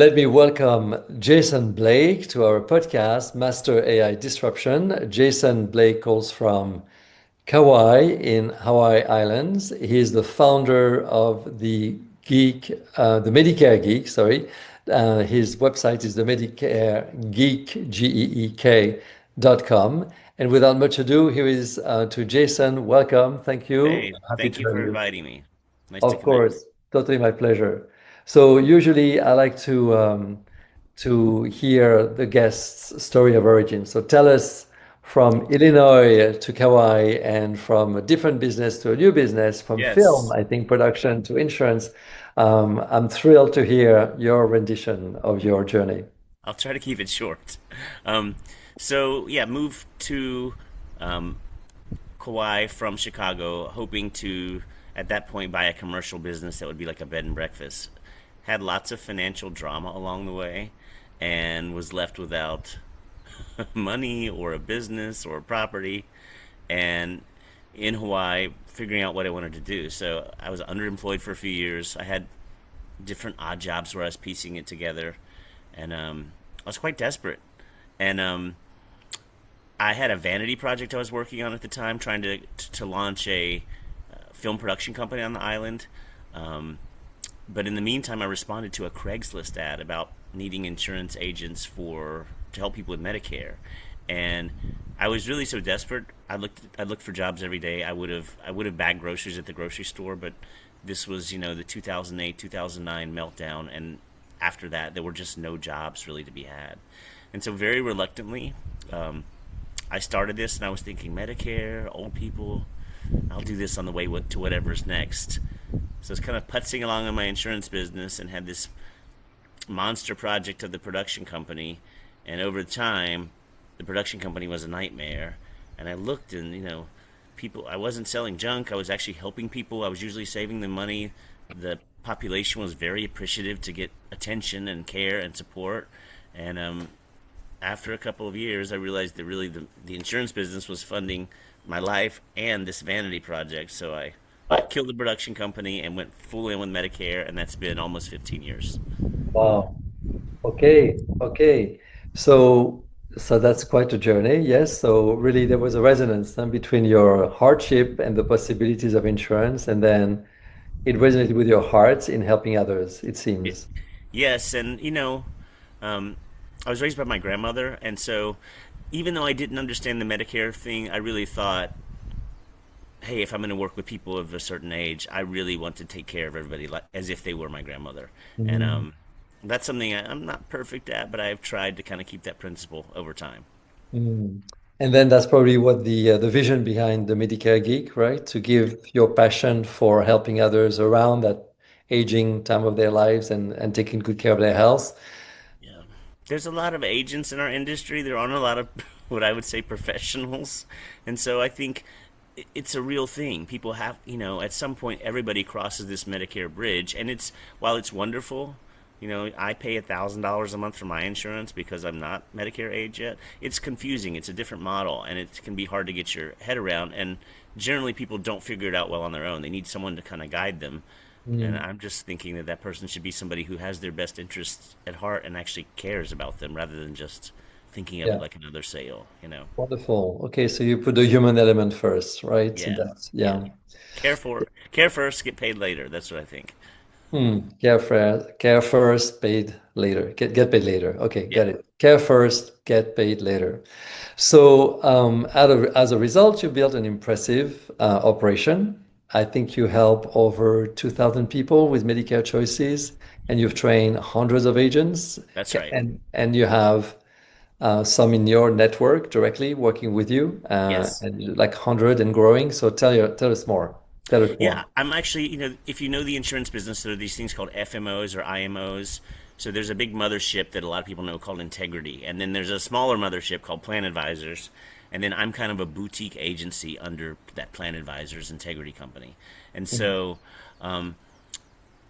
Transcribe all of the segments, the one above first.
Let me welcome Jason Blake to our podcast, Master AI Disruption. Jason Blake calls from Kauai in Hawaii Islands. He is the founder of the Medicare Geek, sorry. His website is the Medicare Geek, Geek.com. And without much ado, here is to Jason. Welcome. Thank you. Hey, Happy thank to you have for you. inviting me. Nice to Of connect. course, totally my pleasure. So usually I like to hear the guest's story of origin. So tell us from Illinois to Kauai and from a different business to a new business, from film, Yes, I think, production to insurance. I'm thrilled to hear your rendition of your journey. I'll try to keep it short. Um, so yeah, moved to um, Kauai from Chicago, hoping to at that point buy a commercial business that would be like a bed and breakfast. Had lots of financial drama along the way, and was left without money or a business or a property. And in Hawaii, figuring out what I wanted to do. So I was underemployed for a few years. I had different odd jobs where I was piecing it together, and I was quite desperate. And I had a vanity project I was working on at the time, trying to launch a film production company on the island. Um, but in the meantime, I responded to a Craigslist ad about needing insurance agents for to help people with Medicare, and I was really so desperate. I looked for jobs every day. I would have bagged groceries at the grocery store, but this was the 2008 2009 meltdown, and after that there were just no jobs really to be had, and so very reluctantly, I started this, and I was thinking Medicare, old people. I'll do this on the way to whatever's next. So it's kind of putzing along in my insurance business and had this monster project of the production company. And over time, the production company was a nightmare. And I looked, and people. I wasn't selling junk. I was actually helping people. I was usually saving them money. The population was very appreciative to get attention and care and support. And after a couple of years, I realized that really the insurance business was funding my life and this vanity project. So I killed the production company and went full in with Medicare, and that's been almost 15 years. Wow. Okay. Okay. So so that's quite a journey. Yes. So really there was a resonance then between your hardship and the possibilities of insurance, and then it resonated with your heart in helping others, it It, seems. yes, and um, I was raised by my grandmother, and so even though I didn't understand the Medicare thing, I really thought, hey, if I'm going to work with people of a certain age, I really want to take care of everybody like as if they were my grandmother. And Mm. that's something I'm not perfect at, but I've tried to kind of keep that principle over time. Mm. And then that's probably what the vision behind the Medicare Geek, right? To give your passion for helping others around that aging time of their lives and taking good care of their health. Yeah. There's a lot of agents in our industry. There aren't a lot of what I would say professionals. And so I think it's a real thing. People have, at some point everybody crosses this Medicare bridge, and while it's wonderful, I pay $1,000 a month for my insurance because I'm not Medicare age yet. It's confusing. It's a different model, and it can be hard to get your head around, and generally people don't figure it out well on their own. They need someone to kind of guide them. And Mm. I'm just thinking that that person should be somebody who has their best interests at heart and actually cares about them rather than just thinking of it Yeah. like another sale. Wonderful. Okay, so you put the human element first, right? In Yeah. that, Yeah. yeah. Care first, get paid later. That's what I think. Care first, paid later. Get paid later. Okay, Yeah. got it. Care first, get paid later. So, as a result, you built an impressive operation. I think you help over 2,000 people with Medicare choices, and you've trained hundreds of agents, That's right. and you have some in your network directly working with you, Yes. and like 100 and growing. So tell us more. Tell us more. Yeah, I'm actually, if you know the insurance business, there are these things called FMOs or IMOs. So there's a big mothership that a lot of people know called Integrity, and then there's a smaller mothership called Plan Advisors, and then I'm kind of a boutique agency under that Plan Advisors Integrity company. And Mhm. so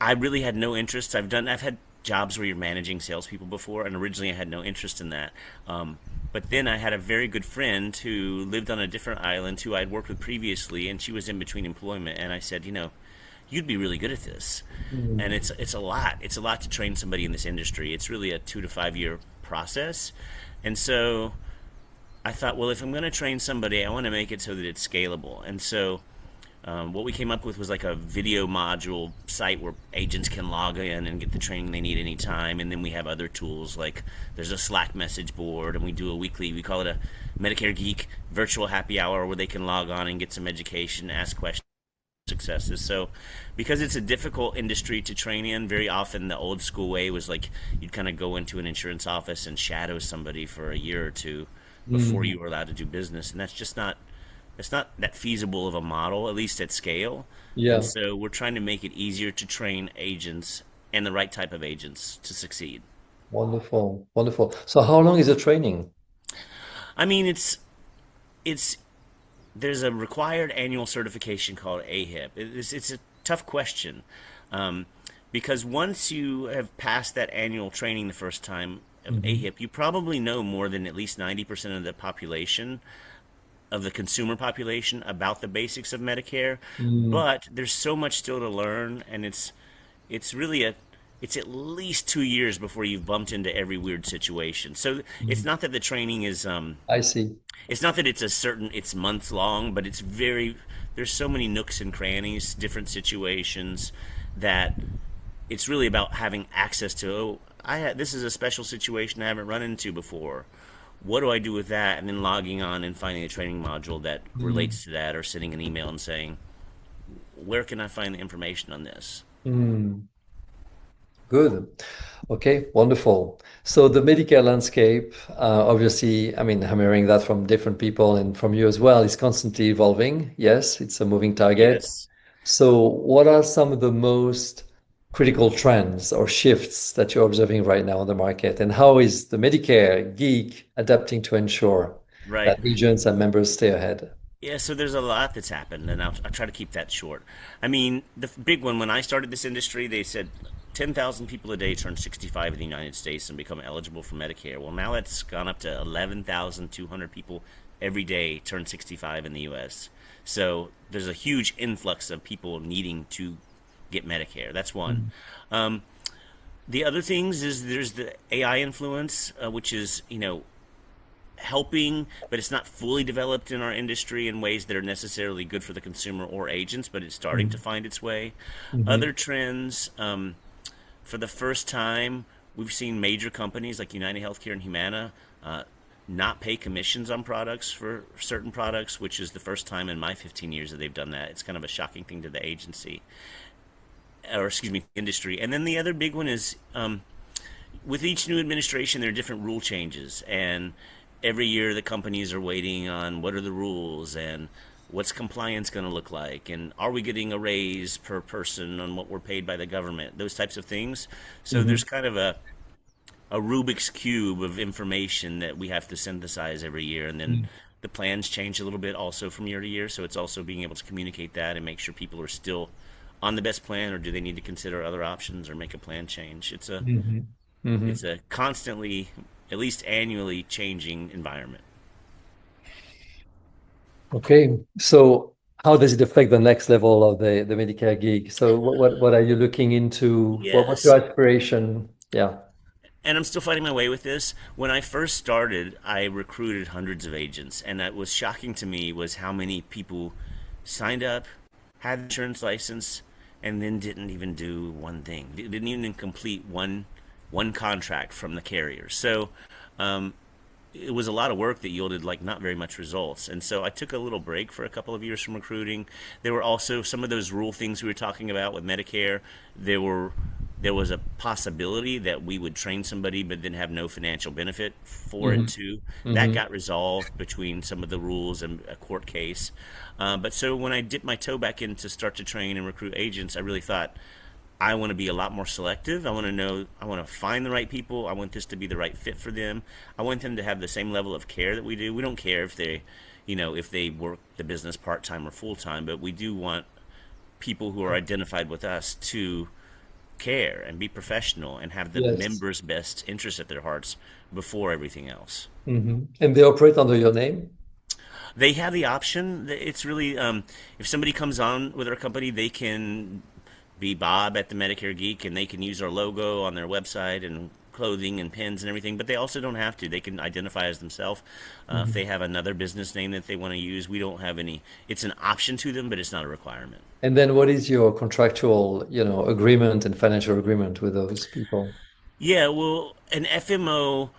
I really had no interest. I've had jobs where you're managing salespeople before, and originally I had no interest in that. But then I had a very good friend who lived on a different island who I'd worked with previously, and she was in between employment. And I said, you'd be really good at this. And Mm. it's a lot. It's a lot to train somebody in this industry. It's really a 2 to 5 year process. And so I thought, well, if I'm going to train somebody, I want to make it so that it's scalable. And so what we came up with was like a video module site where agents can log in and get the training they need anytime. And then we have other tools like there's a Slack message board, and we do a weekly, we call it a Medicare Geek virtual happy hour where they can log on and get some education, ask questions, successes. So, because it's a difficult industry to train in, very often the old school way was like you'd kind of go into an insurance office and shadow somebody for a year or two before Mm. you were allowed to do business, and that's just not it's not that feasible of a model, at least at scale. And Yeah, so we're trying to make it easier to train agents and the right type of agents to succeed. wonderful, wonderful. So how long is the training? I mean, it's there's a required annual certification called AHIP. It's a tough question um, because once you have passed that annual training the first time of Hmm. AHIP, you probably know more than at least 90% of the population, of the consumer population, about the basics of Medicare. Mm. But there's so much still to learn, and it's really a it's at least 2 years before you've bumped into every weird situation. So it's Mm. not that the training is I see. it's not that it's months long, but it's very there's so many nooks and crannies, different situations that it's really about having access to. This is a special situation I haven't run into before. What do I do with that? And then logging on and finding a training module that Mm. relates to that, or sending an email and saying, where can I find the information on this? Mm. Good. Okay, wonderful. So the Medicare landscape, obviously, I mean, I'm hearing that from different people and from you as well, is constantly evolving. Yes, it's a moving target. Yes. So what are some of the most critical trends or shifts that you're observing right now on the market? And how is the Medicare Geek adapting to ensure Right. that agents and members stay ahead? Yeah, so there's a lot that's happened, and I'll try to keep that short. I mean, the big one, when I started this industry, they said 10,000 people a day turn 65 in the United States and become eligible for Medicare. Well, now it's gone up to 11,200 people every day turn 65 in the U.S. So there's a huge influx of people needing to get Medicare. That's one. Mm. Um, the other things is there's the AI influence, which is, helping, but it's not fully developed in our industry in ways that are necessarily good for the consumer or agents, but it's starting to Mm. find its way. Mhm. Other trends, for the first time, we've seen major companies like United Healthcare and Humana uh, not pay commissions on products for certain products, which is the first time in my 15 years that they've done that. It's kind of a shocking thing to the agency, or excuse me, industry. And then the other big one is with each new administration, there are different rule changes, and every year the companies are waiting on what are the rules and what's compliance going to look like, and are we getting a raise per person on what we're paid by the government, those types of things. So Mhm. there's kind of a Rubik's cube of information that we have to synthesize every year, and then Mm. the plans change a little bit also from year to year. So it's also being able to communicate that and make sure people are still on the best plan, or do they need to consider other options or make a plan change. Mhm. It's Mhm. a constantly, at least annually, changing environment. Okay, so how does it affect the next level of the Medicare gig? So what are you looking into? What's Yes, your aspiration? Yeah. and I'm still fighting my way with this. When I first started, I recruited hundreds of agents, and that was shocking to me was how many people signed up, had an insurance license, and then didn't even do one thing. Didn't even complete one contract from the carrier. So um, it was a lot of work that yielded like not very much results. And so I took a little break for a couple of years from recruiting. There were also some of those rule things we were talking about with Medicare. There was a possibility that we would train somebody but then have no financial benefit for it Hmm. too. That Hmm. got resolved between some of the rules and a court case. But so when I dipped my toe back in to start to train and recruit agents, I really thought I want to be a lot more selective. I want to find the right people. I want this to be the right fit for them. I want them to have the same level of care that we do. We don't care if if they work the business part time or full time, but we do want people who are identified with us to care and be professional and have the Yes. members' best interests at their hearts before everything else. Hmm. And they operate under your name? They have the option. It's really if somebody comes on with our company, they can. be Bob at the Medicare Geek, and they can use our logo on their website and clothing and pins and everything, but they also don't have to. They can identify as themselves. If Mhm. they have another business name that they want to use, we don't have any. It's an option to them, but it's not a requirement. And then what is your contractual, agreement and financial agreement with those people? Yeah, well, an FMO,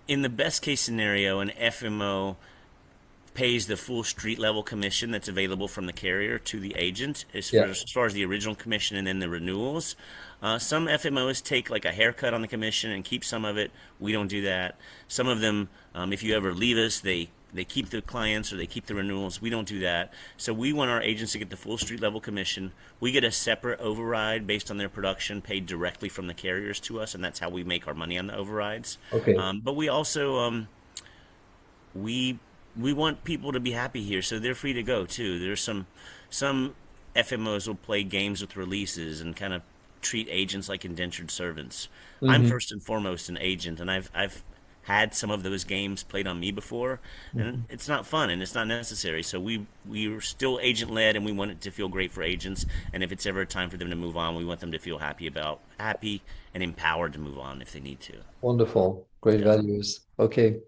in the best case scenario, an FMO pays the full street level commission that's available from the carrier to the agent Yeah. as far as the original commission and then the renewals. Some FMOs take like a haircut on the commission and keep some of it. We don't do that. Some of them, if you ever leave us, they keep the clients or they keep the renewals. We don't do that. So we want our agents to get the full street level commission. We get a separate override based on their production paid directly from the carriers to us, and that's how we make our money on the overrides. Okay. But we also we we want people to be happy here, so they're free to go too. There's some FMOs will play games with releases and kind of treat agents like indentured servants. I'm Hmm. first and foremost an agent, and I've had some of those games played on me before, and Hmm. it's not fun and it's not necessary. So we're still agent led, and we want it to feel great for agents. And if it's ever time for them to move on, we want them to feel happy and empowered to move on if they need to. Wonderful. Great Yeah. values. Okay.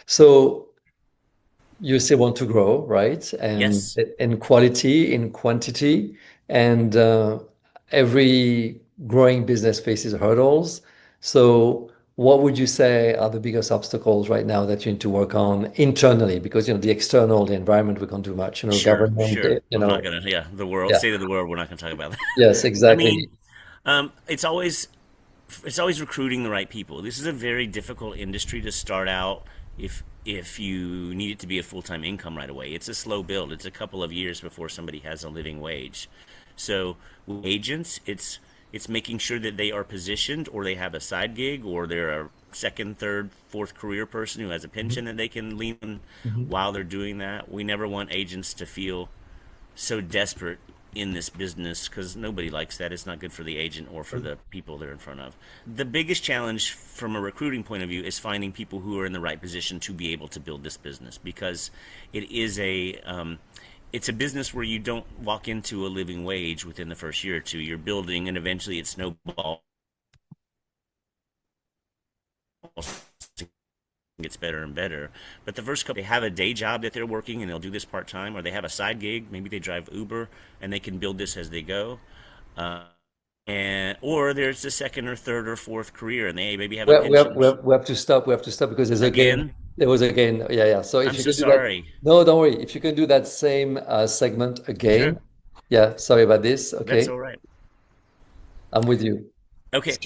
So you still want to grow, right? And Yes. in quality, in quantity, and every growing business faces hurdles. So what would you say are the biggest obstacles right now that you need to work on internally? Because the external, the environment, we can't do much. Sure, Government, sure. I'm not gonna. Yeah, the world, yeah. state of the world. We're not gonna talk about that. Yes, I mean, exactly. um, it's always it's always recruiting the right people. This is a very difficult industry to start out if you need it to be a full time income right away. It's a slow build. It's a couple of years before somebody has a living wage. So with agents, it's making sure that they are positioned or they have a side gig or they're a second, third, fourth career person who has a pension that they can lean on Mhm. while they're doing that. We never want agents to feel so desperate in this business because nobody likes that. It's not good for the agent or for the people they're in front of. The biggest challenge from a recruiting point of view is finding people who are in the right position to be able to build this business because it is it's a business where you don't walk into a living wage within the first year or two. You're building, and eventually it snowballs, gets better and better. But the first couple, they have a day job that they're working and they'll do this part time, or they have a side gig. Maybe they drive Uber and they can build this as they go. Uh, and or there's a second or third or fourth career, and they maybe have a pension We have to stop. We have to stop because again. there was again. Yeah, yeah. So I'm if you so can do that, sorry. no, don't worry. If you can do that same segment Sure, again, yeah. Sorry about this. that's Okay, all right. I'm with you. Okay,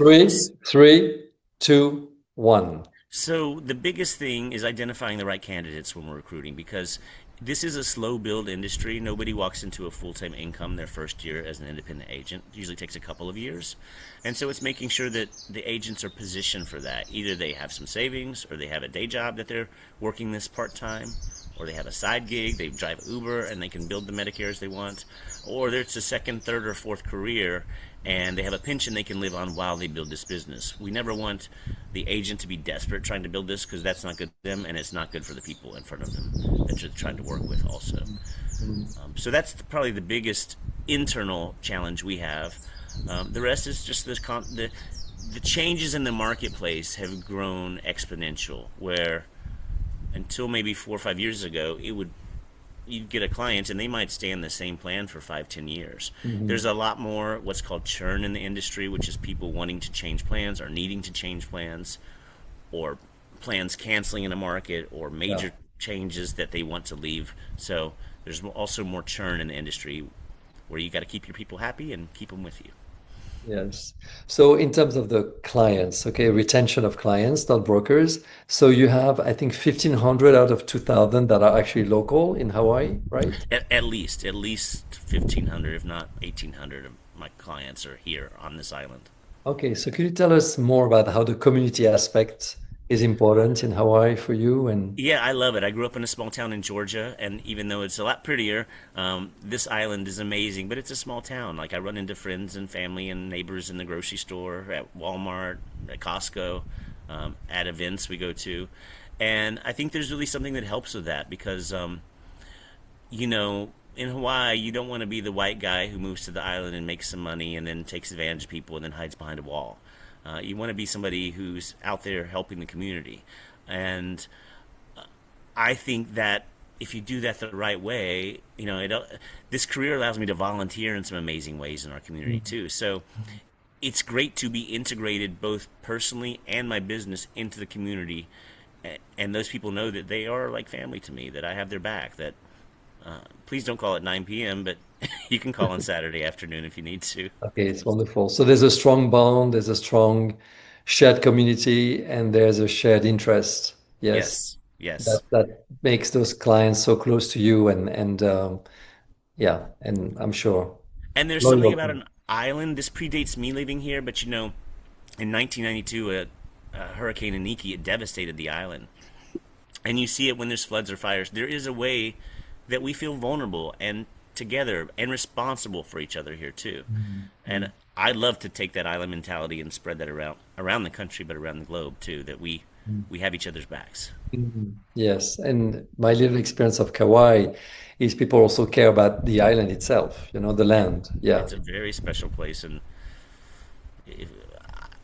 Three, two, one. so the biggest thing is identifying the right candidates when we're recruiting because this is a slow build industry. Nobody walks into a full-time income their first year as an independent agent. It usually takes a couple of years. And so it's making sure that the agents are positioned for that. Either they have some savings or they have a day job that they're working this part-time or they have a side gig, they drive Uber and they can build the Medicares they want, or it's a second, third, or fourth career and they have a pension they can live on while they build this business. We never want the agent to be desperate trying to build this because that's not good for them and it's not good for the people in front of them that you're trying to work with also. Mhm. So that's probably the biggest internal challenge we have. The rest is just the changes in the marketplace have grown exponential where until maybe 4 or 5 years ago, it would you'd get a client and they might stay in the same plan for 5, 10 years. There's Mhm. a lot more what's called churn in the industry, which is people wanting to change plans or needing to change plans or plans canceling in a market or Yeah. major changes that they want to leave. So there's also more churn in the industry where you got to keep your people happy and keep them with you. Yes. So in terms of the clients, okay, retention of clients, not brokers. So you have, I think, 1,500 out of 2,000 that are actually local in Hawaii, right? At least 1,500, if not 1,800 of my clients are here on this island. Okay, so can you tell us more about how the community aspect is important in Hawaii for you? And Yeah, I love it. I grew up in a small town in Georgia, and even though it's a lot prettier, this island is amazing. But it's a small town. Like I run into friends and family and neighbors in the grocery store, at Walmart, at Costco, at events we go to, and I think there's really something that helps with that because you know in Hawaii, you don't want to be the white guy who moves to the island and makes some money and then takes advantage of people and then hides behind a wall. You want to be somebody who's out there helping the community. And I think that if you do that the right way, this career allows me to volunteer in some amazing ways in our community Mm. too. So it's great to be integrated both personally and my business into the community. And those people know that they are like family to me, that I have their back, that please don't call at 9 p.m., but you can call on Saturday afternoon if you need to. Okay, it's wonderful. So there's a strong bond, there's a strong shared community, and there's a shared interest. Yes, Yes, yes. that makes those clients so close to you, and yeah, and I'm sure And there's something about loyal. an island. This predates me living here, but in 1992, a hurricane Iniki, it devastated the island. And you see it when there's floods or fires. There is a way that we feel vulnerable and together and responsible for each other here too. And Mhm. I love to take that island mentality and spread that around the country, but around the globe too. That we have each other's backs. Mhm. Yes, and my little experience of Kauai is people also care about the island itself, the It, land. Yeah. it's a very special place, and if,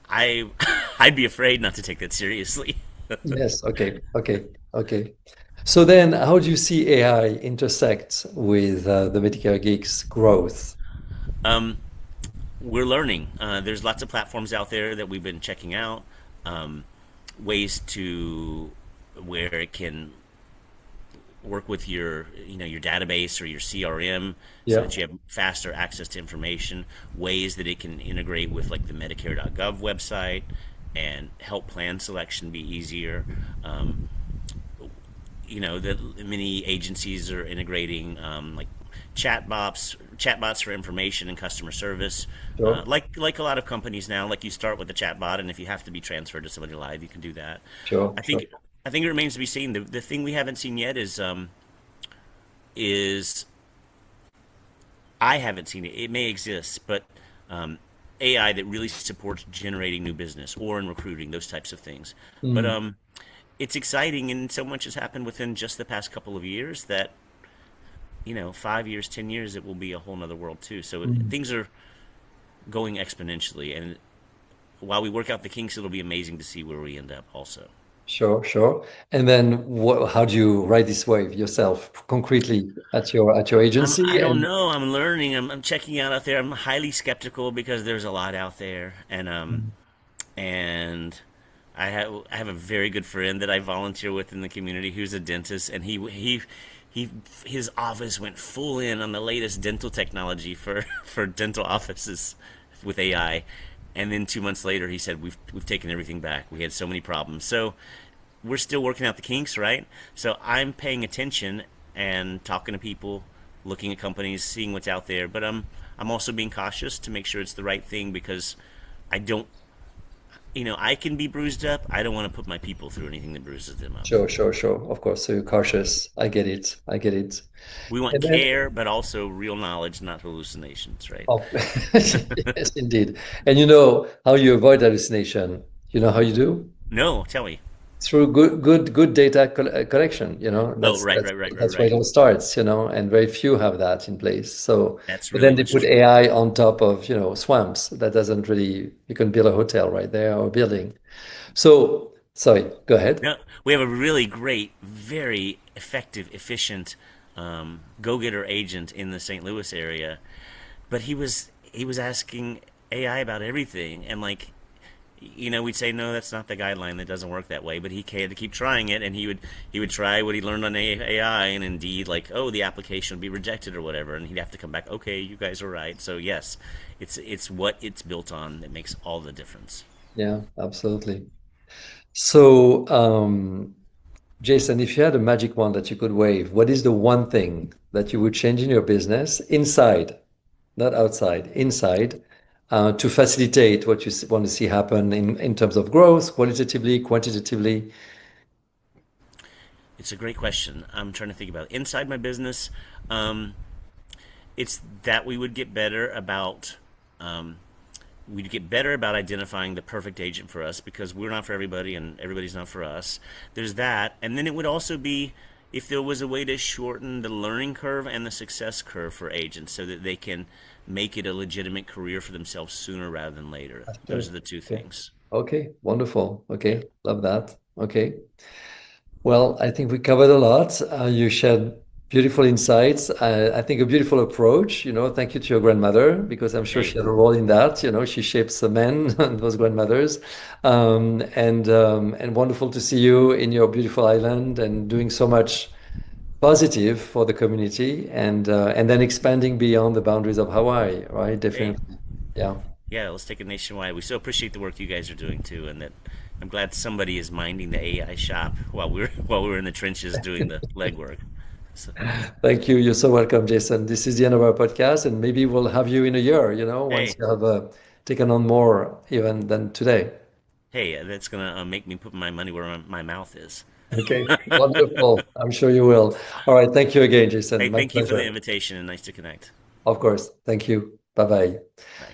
I I'd be afraid not to take that seriously. Yes. Okay. Okay. Okay. So then, how do you see AI intersect with the Medicare Geeks growth? We're learning. There's lots of platforms out there that we've been checking out, um, ways to where it can work with your database or your CRM so Yeah. that you have faster access to information. Ways that it can integrate with like the Medicare.gov website and help plan selection be easier. That many agencies are integrating like chatbots for information and customer service. Sure. Like a lot of companies now, like you start with a chatbot, and if you have to be transferred to somebody live, you can do that. Sure. I Sure. think I think it remains to be seen. The thing we haven't seen yet is I haven't seen it. It may exist, but um, AI that really supports generating new business or in recruiting, those types of things. But Mm. it's exciting, and so much has happened within just the past couple of years that 5 years, 10 years, it will be a whole nother world too. So Mm. things are going exponentially, and while we work out the kinks, it'll be amazing to see where we end up. Also, Sure. Sure. And then, how do you ride this wave yourself concretely at your agency? I don't And know. I'm learning. I'm checking out there. I'm highly skeptical because there's a lot out there, and I have a very good friend that I volunteer with in the community who's a dentist, and he his office went full in on the latest dental technology for for dental offices with AI, and then 2 months later he said we've taken everything back. We had so many problems, so we're still working out the kinks, right? So I'm paying attention and talking to people, looking at companies, seeing what's out there, but I'm also being cautious to make sure it's the right thing because I don't I can be bruised up. I don't want to put my people through anything that bruises them up. sure. Sure. Sure. Of course. So you're cautious. I get it. I get it. We want And then, care, but also real knowledge, not hallucinations, right? oh, yes, indeed. And you know how you avoid hallucination. You know how you do? No, tell me. Through good data collection. Oh, That's right, that's right, right, right, that's where it right. all starts. And very few have that in place. So, That's but really then they what's put true. AI on top of swamps. That doesn't really. You can build a hotel right there or a building. So, sorry, go ahead. No, we have a really great, very effective, efficient go-getter agent in the St. Louis area, but he was asking AI about everything, and like we'd say no, that's not the guideline. That doesn't work that way. But he had to keep trying it, and he would try what he learned on AI, and indeed, like, oh, the application would be rejected or whatever, and he'd have to come back. Okay, you guys are right. So yes, it's what it's built on that makes all the difference. Yeah, absolutely. So, Jason, if you had a magic wand that you could wave, what is the one thing that you would change in your business inside, not outside, inside, to facilitate what you want to see happen in terms of growth, qualitatively, quantitatively? It's a great question. I'm trying to think about it. Inside my business. It's that we'd get better about identifying the perfect agent for us because we're not for everybody and everybody's not for us. There's that, and then it would also be if there was a way to shorten the learning curve and the success curve for agents so that they can make it a legitimate career for themselves sooner rather than later. Those Sure. are the two Okay. things. Okay. Wonderful. Yeah. Okay. Love that. Okay. Well, I think we covered a lot. You shared beautiful insights. I think a beautiful approach. Thank you to your grandmother because I'm sure she Hey, had a role in that. She shapes the men and those grandmothers. And wonderful to see you in your beautiful island and doing so much positive for the community and then expanding beyond the boundaries of Hawaii, right? hey. Definitely. Yeah. Yeah, let's take it nationwide. We so appreciate the work you guys are doing too, and that I'm glad somebody is minding the AI shop while we're while we're in the trenches doing the legwork. So, Thank you. You're so welcome, Jason. This is the end of our podcast, and maybe we'll have you in a year, once hey, you have taken on more even than today. hey, that's gonna make me put my money where my mouth is. Okay, wonderful. I'm sure you will. All right. Thank you again, Hey, Jason. My thank you for the pleasure. invitation and nice to connect. Of course. Thank you. Bye bye. Bye.